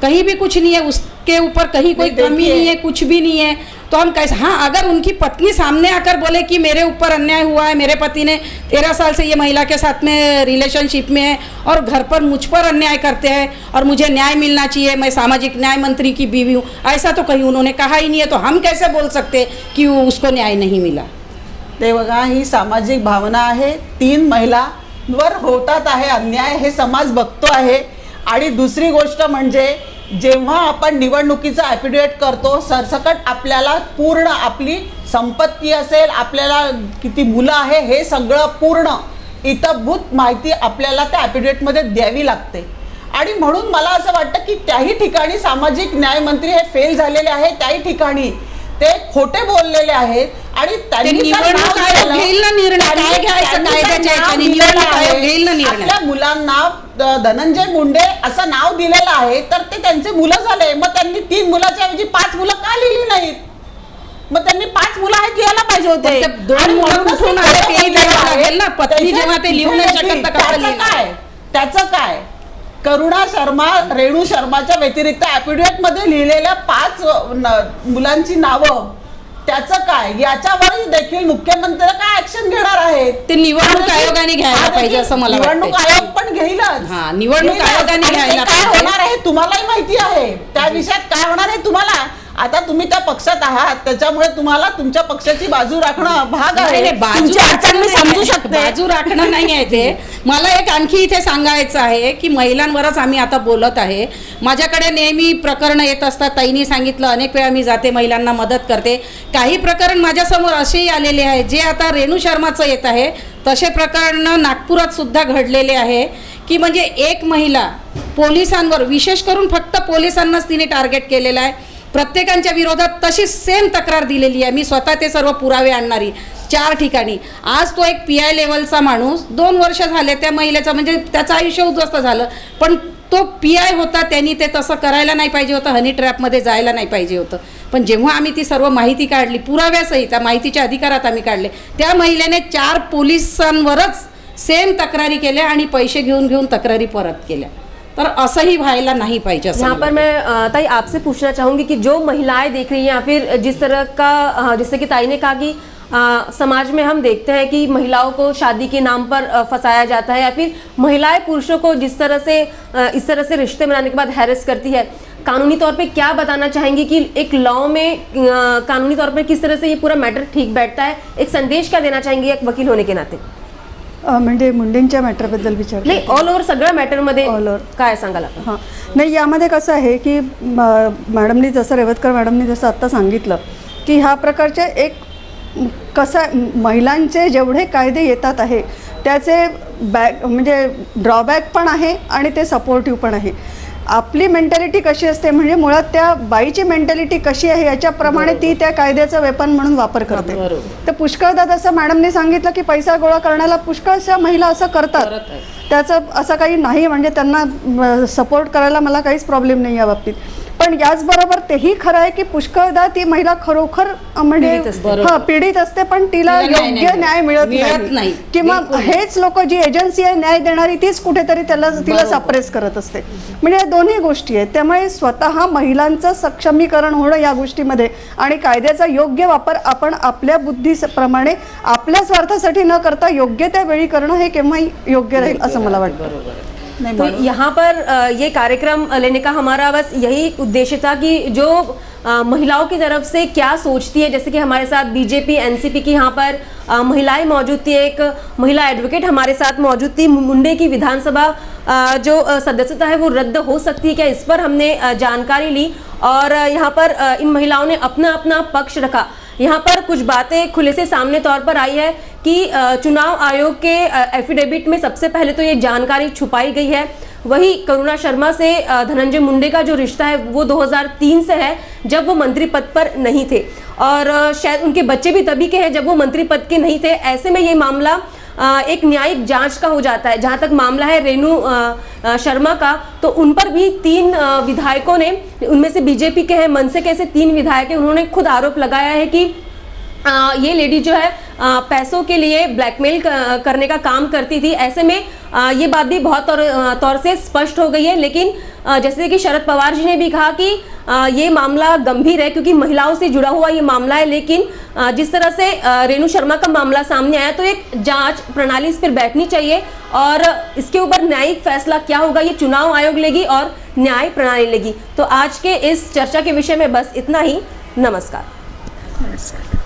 कहीं भी कुछ नहीं है उसके ऊपर, कहीं कोई कमी नहीं है, कुछ भी नहीं है, तो हम कैसे? हाँ, अगर उनकी पत्नी सामने आकर बोले कि मेरे ऊपर अन्याय हुआ है, मेरे पति ने 13 साल से ये महिला के साथ में रिलेशनशिप में है और घर पर मुझ पर अन्याय करते हैं और मुझे न्याय मिलना चाहिए, मैं सामाजिक न्याय मंत्री की बीवी हूँ, ऐसा तो कहीं उन्होंने कहा ही नहीं है, तो हम कैसे बोल सकते कि उसको न्याय नहीं मिला? ते बघा, ही सामाजिक भावना आहे। 3 महिलांवर होतात आहे अन्याय, हे समाज बघतो आहे। आणि दुसरी गोष्ट म्हणजे जेव्हा आपण निवडणुकीचा ॲफिडेविट करतो, सरसकट आपल्याला पूर्ण आपली संपत्ती असेल, आपल्याला किती मुलं आहे, हे सगळं पूर्ण इतंभूत माहिती आपल्याला त्या ॲफिडेविटमध्ये द्यावी लागते। आणि म्हणून मला असं वाटतं की त्याही ठिकाणी सामाजिक न्याय मंत्री हे फेल झालेले आहे, त्याही ठिकाणी ते खोटे बोललेले आहेत। आणि त्यांनी आपल्या मुलांना धनंजय मुंडे असं नाव दिलेलं आहे, तर ते त्यांचे मुलं झाले। मग त्यांनी 3 मुलाच्या ऐवजी 5 मुलं का लिहिली नाहीत? मग त्यांनी 5 मुलं आहेत लिहायला पाहिजे होते। 2 मुलं कुठून आले ते द्यावं लागेल ना, पत्नी जेव्हा ते लिहू नाही शकत तर कसं लिहिणार? त्याचं काय? करुणा शर्मा, रेणू शर्माच्या व्यतिरिक्त ॲफिडेविट मध्ये लिहिलेल्या 5 मुलांची नावं, त्याचं काय? याच्यावर देखील मुख्यमंत्री काय ऍक्शन घेणार आहेत? ते निवडणूक आयोगाने घ्यायला पाहिजे असं मला वाटतं। निवडणूक आयोग पण घेईलच। हां, निवडणूक आयोगाने घ्यायला काय होणार आहे तुम्हालाही माहिती आहे, त्या विषयात काय होणार आहे तुम्हाला। आता तुम्ही त्या पक्षात आहात, त्याच्यामुळे तुम्हाला तुमच्या पक्षाची बाजू राखणं भाग नाही, आहे. नाही, बाजू तुमच्या अडचण मी राखणं समजू नाही, शकते. बाजू राखणं नाही आहे ते. मला एक आणखी इथे सांगायचं आहे की महिलांवरच आम्ही आता बोलत आहे. माझ्याकडे नेहमी प्रकरणं येत असतात. ताईंनी सांगितलं, अनेक वेळा मी जाते, महिलांना मदत करते. काही प्रकरण माझ्यासमोर असेही आलेले आहे जे आता रेणू शर्माचं येत आहे. तसे प्रकरण नागपुरात सुद्धा घडलेले आहे की म्हणजे एक महिला पोलिसांवर, विशेष करून फक्त पोलिसांनाच तिने टार्गेट केलेलं आहे. प्रत्येकांच्या विरोधात तशीच सेम तक्रार दिलेली आहे. मी स्वतः ते सर्व पुरावे आणणारी 4 ठिकाणी. आज तो एक PI लेवलचा माणूस 2 वर्ष झाले त्या महिलेचा, म्हणजे त्याचं आयुष्य उद्ध्वस्त झालं, पण तो PI होता, त्यांनी ते तसं करायला नाही पाहिजे होतं, हनी ट्रॅपमध्ये जायला नाही पाहिजे होतं. पण जेव्हा आम्ही ती सर्व माहिती काढली, पुराव्यासहित त्या माहितीच्या अधिकारात आम्ही काढले, त्या महिलेने 4 पोलिसांवरच सेम तक्रारी केल्या आणि पैसे घेऊन तक्रारी परत केल्या. तर असंही व्हायला नाही पाहिजे. यहाँ पर मैं ताई आपसे पूछना चाहूँगी कि जो महिलाएं देख रही हैं या फिर जिस तरह का जैसे कि ताई ने कहा कि समाज में हम देखते हैं कि महिलाओं को शादी के नाम पर फंसाया जाता है या फिर महिलाएं पुरुषों को जिस तरह से इस तरह से रिश्ते बनाने के बाद हैरेस करती है, कानूनी तौर पे क्या बताना चाहेंगी कि एक लॉ में कानूनी तौर पर किस तरह से ये पूरा मैटर ठीक बैठता है? एक संदेश क्या देना चाहेंगी एक वकील होने के नाते? म्हणजे मुंडेंच्या मॅटरबद्दल विचार नाही, ऑल ओव्हर सगळ्या मॅटरमध्ये All over. काय सांगाल आपण? हां, नाही यामध्ये कसं आहे की मॅडमनी जसं रेवतकर मॅडमनी जसं आत्ता सांगितलं की ह्या प्रकारचे एक कसं महिलांचे जेवढे कायदे येतात आहे त्याचे म्हणजे ड्रॉबॅक पण आहे आणि ते सपोर्टिव्ह पण आहे. आपली मेंटॅलिटी कशी असते म्हणजे मुळात त्या बाईची मेंटॅलिटी कशी आहे याच्याप्रमाणे ती त्या कायद्याचा वेपन म्हणून वापर करते. तर पुष्कळदा जसं मॅडमने सांगितलं की पैसा गोळा करण्याला पुष्कळशा महिला असं करतात. त्याचं असं काही नाही, म्हणजे त्यांना सपोर्ट करायला मला काहीच प्रॉब्लेम नाही या बाबतीत. पण याचबरोबर तेही खरं आहे की पुष्कळदा ती महिला खरोखर म्हणजे पीडित असते पण तिला योग्य न्याय मिळत नाही किंवा हेच लोक जी एजन्सी आहे न्याय देणारी तीच कुठेतरी तिला सप्रेस करत असते. म्हणजे या दोन्ही गोष्टी आहेत. त्यामुळे स्वतः महिलांचं सक्षमीकरण होणं या गोष्टीमध्ये आणि कायद्याचा योग्य वापर आपण आपल्या बुद्धीप्रमाणे आपल्या स्वार्थासाठी न करता योग्य त्या वेळी करणं हे केव्हाही योग्य राहील असं मला वाटतं. तो यहाँ पर ये कार्यक्रम लेने का हमारा बस यही उद्देश्य था कि जो महिलाओं की तरफ से क्या सोचती है, जैसे कि हमारे साथ बीजेपी NCP की यहाँ पर महिलाएं मौजूद थी, एक महिला एडवोकेट हमारे साथ मौजूद थी. मुंडे की विधानसभा जो सदस्यता है वो रद्द हो सकती है क्या, इस पर हमने जानकारी ली और यहाँ पर इन महिलाओं ने अपना अपना पक्ष रखा. यहाँ पर कुछ बातें खुले से सामने तौर पर आई है कि चुनाव आयोग के एफिडेविट में सबसे पहले तो ये जानकारी छुपाई गई है. वही करुणा शर्मा से धनंजय मुंडे का जो रिश्ता है वो 2003 से है, जब वो मंत्री पद पर नहीं थे और शायद उनके बच्चे भी तभी के हैं जब वो मंत्री पद के नहीं थे. ऐसे में ये मामला एक न्यायिक जांच का हो जाता है. जहाँ तक मामला है रेणु शर्मा का, तो उन पर भी 3 विधायकों ने, उनमें से बीजेपी के हैं, मनसे के ऐसे 3 विधायक हैं, उन्होंने खुद आरोप लगाया है कि ये लेडी जो है पैसों के लिए ब्लैकमेल करने का काम करती थी. ऐसे में ये बात भी बहुत तौर से स्पष्ट हो गई है. लेकिन जैसे कि शरद पवार जी ने भी कहा कि ये मामला गंभीर है क्योंकि महिलाओं से जुड़ा हुआ ये मामला है. लेकिन जिस तरह से रेणु शर्मा का मामला सामने आया तो एक जांच प्रणाली इस पर बैठनी चाहिए और इसके ऊपर न्यायिक फैसला क्या होगा ये चुनाव आयोग लेगी और न्याय प्रणाली लेगी. तो आज के इस चर्चा के विषय में बस इतना ही. नमस्कार.